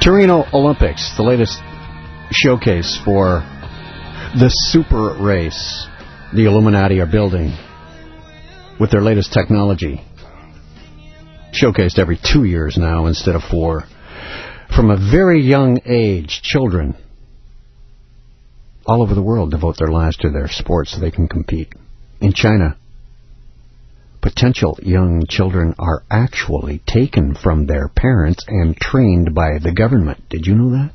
Torino Olympics, the latest showcase for the super race the Illuminati are building with their latest technology. Showcased every 2 years now instead of 4. From a very young age, children all over the world devote their lives to their sports so they can compete. In China, potential young children are actually taken from their parents and trained by the government. Did you know that?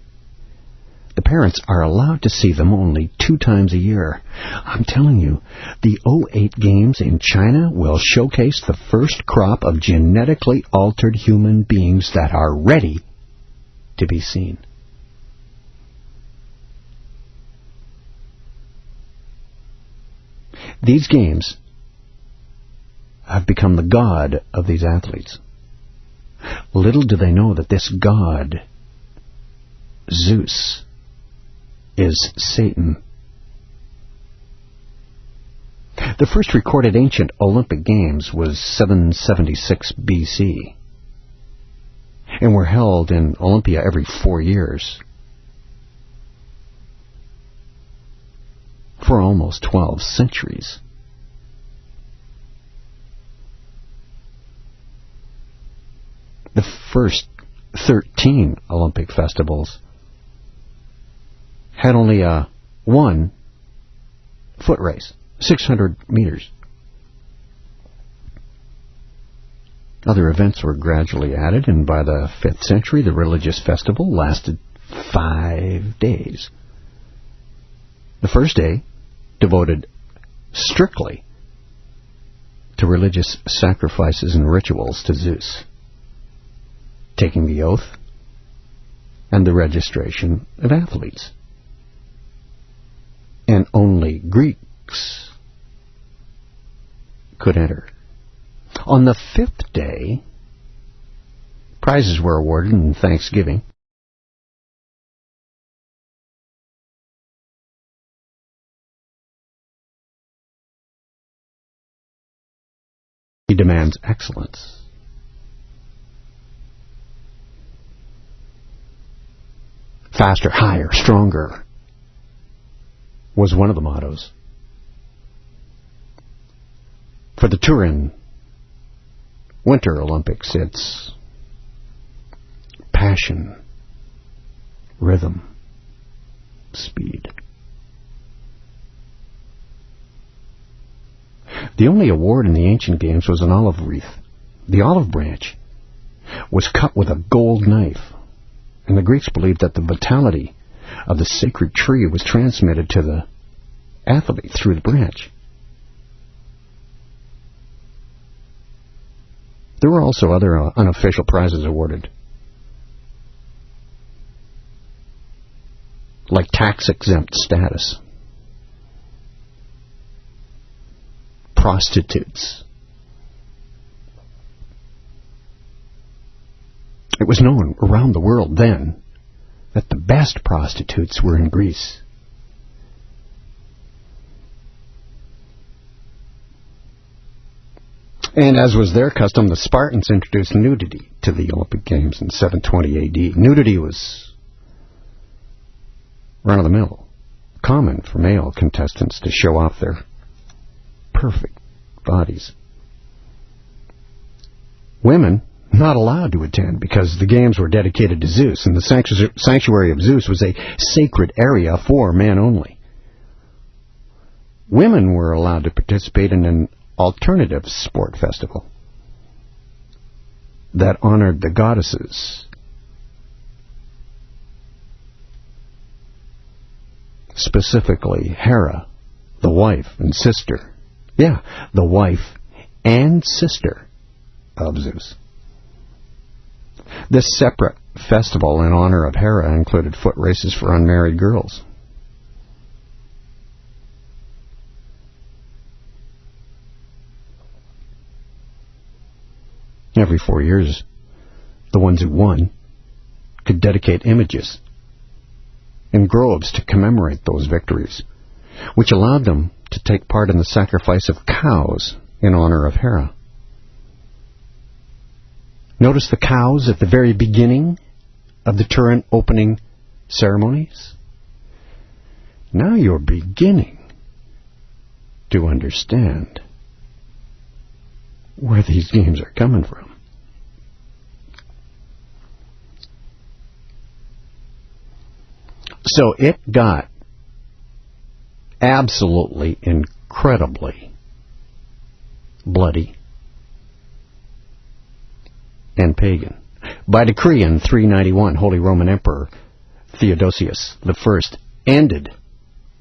The parents are allowed to see them only 2 times a year. I'm telling you, the 2008 Games in China will showcase the first crop of genetically altered human beings that are ready to be seen. These games have become the god of these athletes. Little do they know that this god, Zeus, is Satan. The first recorded ancient Olympic Games was 776 BC and were held in Olympia every 4 years for almost 12 centuries. The first 13 Olympic festivals had only a 1 foot race, 600 meters. Other events were gradually added, and by the 5th century, the religious festival lasted 5 days. The first day, devoted strictly to religious sacrifices and rituals to Zeus, taking the oath and the registration of athletes. And only Greeks could enter. On the 5th day, prizes were awarded in Thanksgiving. He demands excellence. Faster, higher, stronger was one of the mottos. For the Turin Winter Olympics, it's passion, rhythm, speed. The only award in the ancient games was an olive wreath. The olive branch was cut with a gold knife, and the Greeks believed that the vitality of the sacred tree was transmitted to the athlete through the branch. There were also other unofficial prizes awarded, like tax-exempt status, prostitutes. It was known around the world then that the best prostitutes were in Greece. And as was their custom, the Spartans introduced nudity to the Olympic Games in 720 AD. Nudity was run-of-the-mill, common for male contestants to show off their perfect bodies. Women not allowed to attend because the games were dedicated to Zeus, and the sanctuary of Zeus was a sacred area for men only. Women were allowed to participate in an alternative sport festival that honored the goddesses, specifically Hera, the wife and sister. Yeah, the wife and sister of Zeus. This separate festival in honor of Hera included foot races for unmarried girls. Every 4 years, the ones who won could dedicate images in groves to commemorate those victories, which allowed them to take part in the sacrifice of cows in honor of Hera. Notice the cows at the very beginning of the Turin opening ceremonies? Now you're beginning to understand where these games are coming from. So it got absolutely incredibly bloody and pagan. By decree in 391, Holy Roman Emperor Theodosius I ended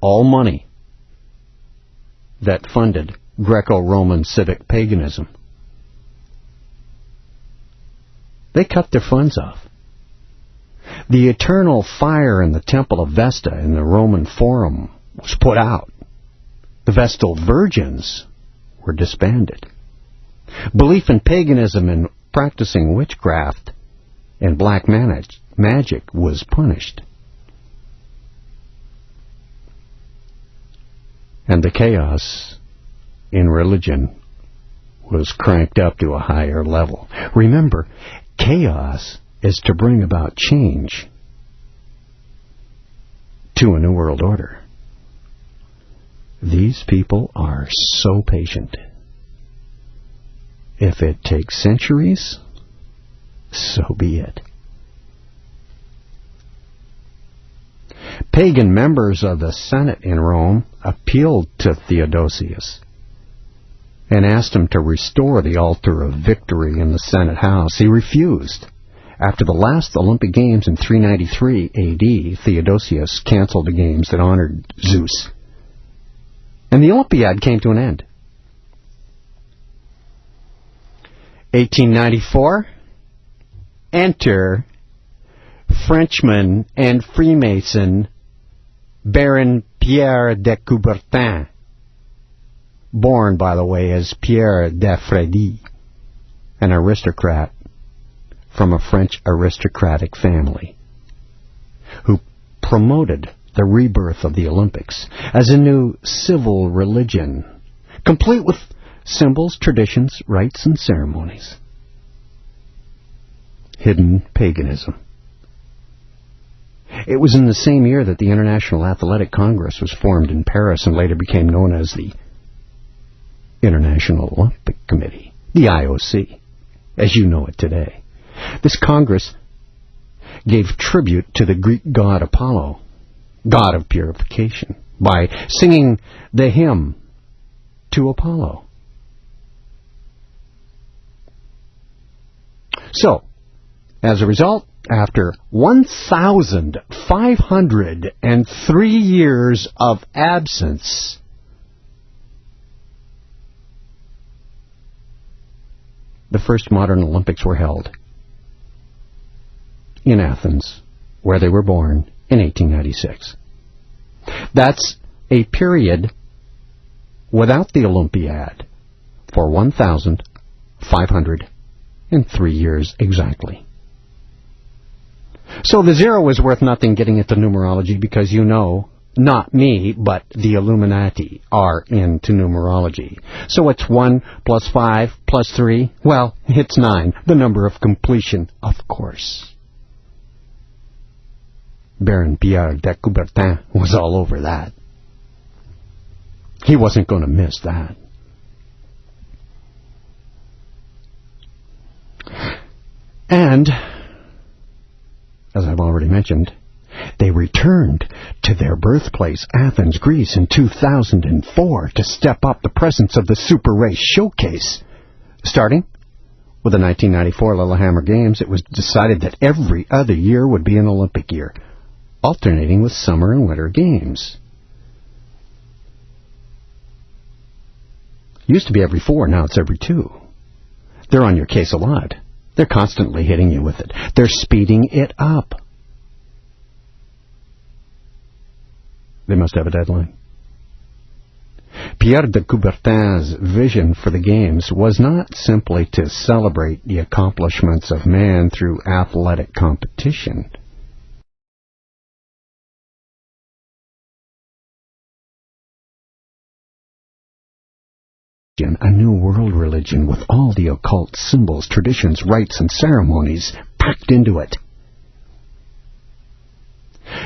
all money that funded Greco-Roman civic paganism. They cut their funds off. The eternal fire in the Temple of Vesta in the Roman Forum was put out. The Vestal Virgins were disbanded. Belief in paganism and practicing witchcraft and black magic was punished. And the chaos in religion was cranked up to a higher level. Remember, chaos is to bring about change to a new world order. These people are so patient. If it takes centuries, so be it. Pagan members of the Senate in Rome appealed to Theodosius and asked him to restore the altar of victory in the Senate house. He refused. After the last Olympic Games in 393 A.D., Theodosius canceled the games that honored Zeus, and the Olympiad came to an end. 1894, enter Frenchman and Freemason Baron Pierre de Coubertin, born, by the way, as Pierre de Frédy, an aristocrat from a French aristocratic family, who promoted the rebirth of the Olympics as a new civil religion, complete with symbols, traditions, rites, and ceremonies. Hidden paganism. It was in the same year that the International Athletic Congress was formed in Paris and later became known as the International Olympic Committee, the IOC, as you know it today. This Congress gave tribute to the Greek god Apollo, god of purification, by singing the hymn to Apollo. So, as a result, after 1,503 years of absence, the first modern Olympics were held in Athens, where they were born in 1896. That's a period without the Olympiad for 1,503 years exactly. So the zero is worth nothing getting into numerology because you know, not me, but the Illuminati are into numerology. So it's 1 plus 5 plus 3, well, it's 9, the number of completion, of course. Baron Pierre de Coubertin was all over that. He wasn't going to miss that. And, as I've already mentioned, they returned to their birthplace, Athens, Greece, in 2004 to step up the presence of the Super Race Showcase. Starting with the 1994 Lillehammer Games, it was decided that every other year would be an Olympic year, alternating with summer and winter games. Used to be every 4, now it's every 2. They're on your case a lot. They're constantly hitting you with it. They're speeding it up. They must have a deadline. Pierre de Coubertin's vision for the Games was not simply to celebrate the accomplishments of man through athletic competition. A new world religion with all the occult symbols, traditions, rites, and ceremonies packed into it.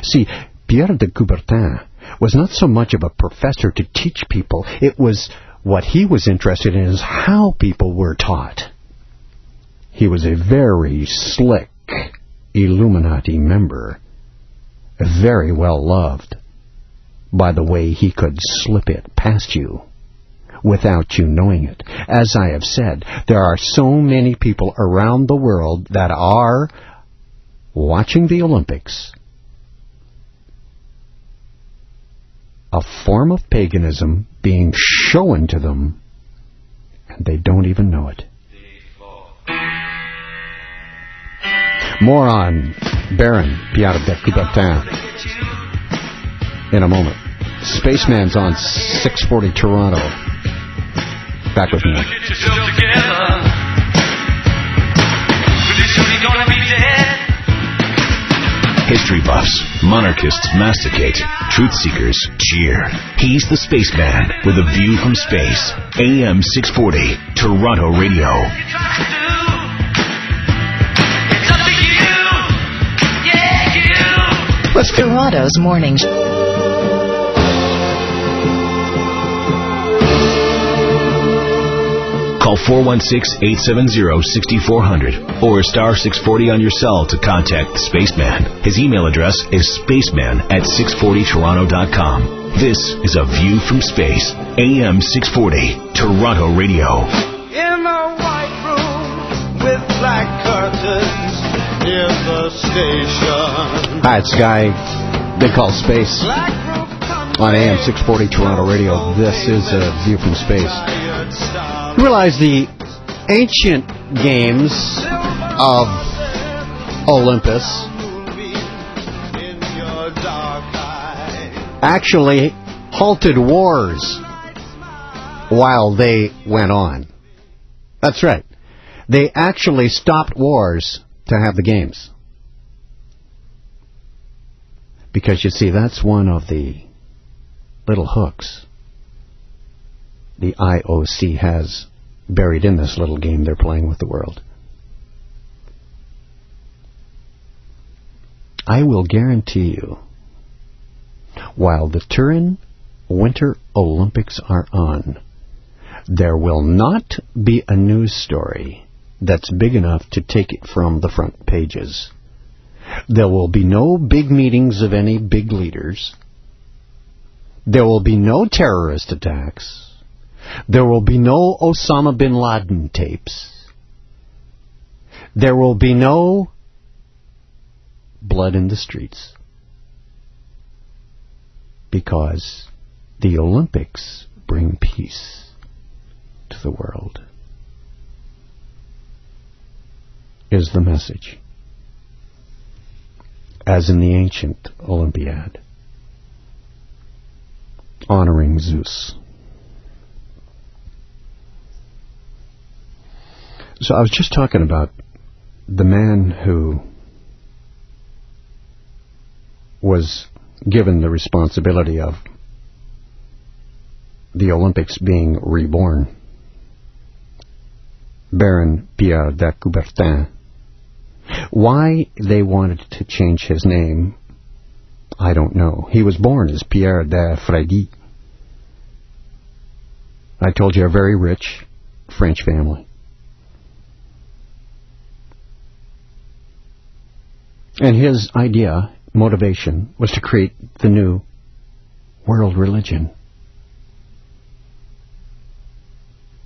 See, Pierre de Coubertin was not so much of a professor to teach people. It was what he was interested in is how people were taught. He was a very slick Illuminati member, very well loved by the way he could slip it past you without you knowing it. As I have said, there are so many people around the world that are watching the Olympics, a form of paganism being shown to them, and they don't even know it. More on Baron Pierre de Coubertin in a moment. Spaceman's on 640 Toronto. Back with me. History buffs, monarchists masticate, truth seekers cheer. He's the Spaceman with a view from space. AM 640, Toronto Radio. Let's go. Toronto's morning. Call 416-870-6400 or star 640 on your cell to contact the Spaceman. His email address is spaceman@640toronto.com. This is A View from Space, AM 640, Toronto Radio. In a white room with black curtains near the station. Hi, it's Guy. They call Space on AM 640 Toronto Radio. This is A View from Space. You realize the ancient games of Olympus actually halted wars while they went on. That's right. They actually stopped wars to have the games. Because, you see, that's one of the little hooks the IOC has buried in this little game they're playing with the world. I will guarantee you, while the Turin Winter Olympics are on, there will not be a news story that's big enough to take it from the front pages. There will be no big meetings of any big leaders. There will be no terrorist attacks. There will be no Osama bin Laden tapes. There will be no blood in the streets. Because the Olympics bring peace to the world, is the message. As in the ancient Olympiad, honoring Zeus. So I was just talking about the man who was given the responsibility of the Olympics being reborn, Baron Pierre de Coubertin. Why they wanted to change his name, I don't know. He was born as Pierre de Frédéric. I told you, a very rich French family. And his idea, motivation, was to create the new world religion.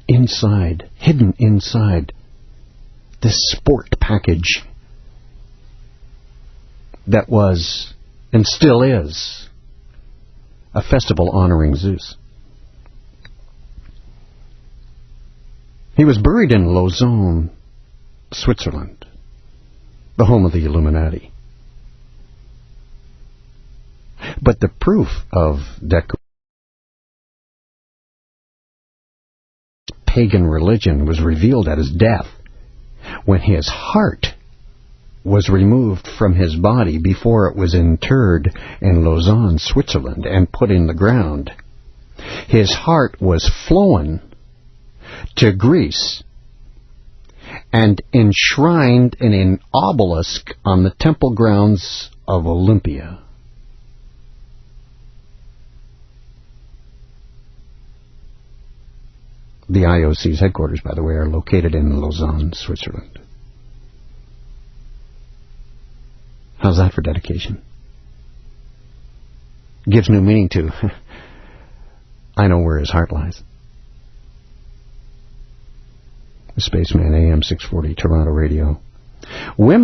Inside, hidden inside this sport package that was, and still is, a festival honoring Zeus. He was buried in Lausanne, Switzerland, the home of the Illuminati. But the proof of that pagan religion was revealed at his death, when his heart was removed from his body before it was interred in Lausanne, Switzerland, and put in the ground. His heart was flown to Greece and enshrined in an obelisk on the temple grounds of Olympia. The IOC's headquarters, by the way, are located in Lausanne, Switzerland. How's that for dedication? Gives new meaning to, I know where his heart lies. The Spaceman, AM 640, Toronto Radio. Women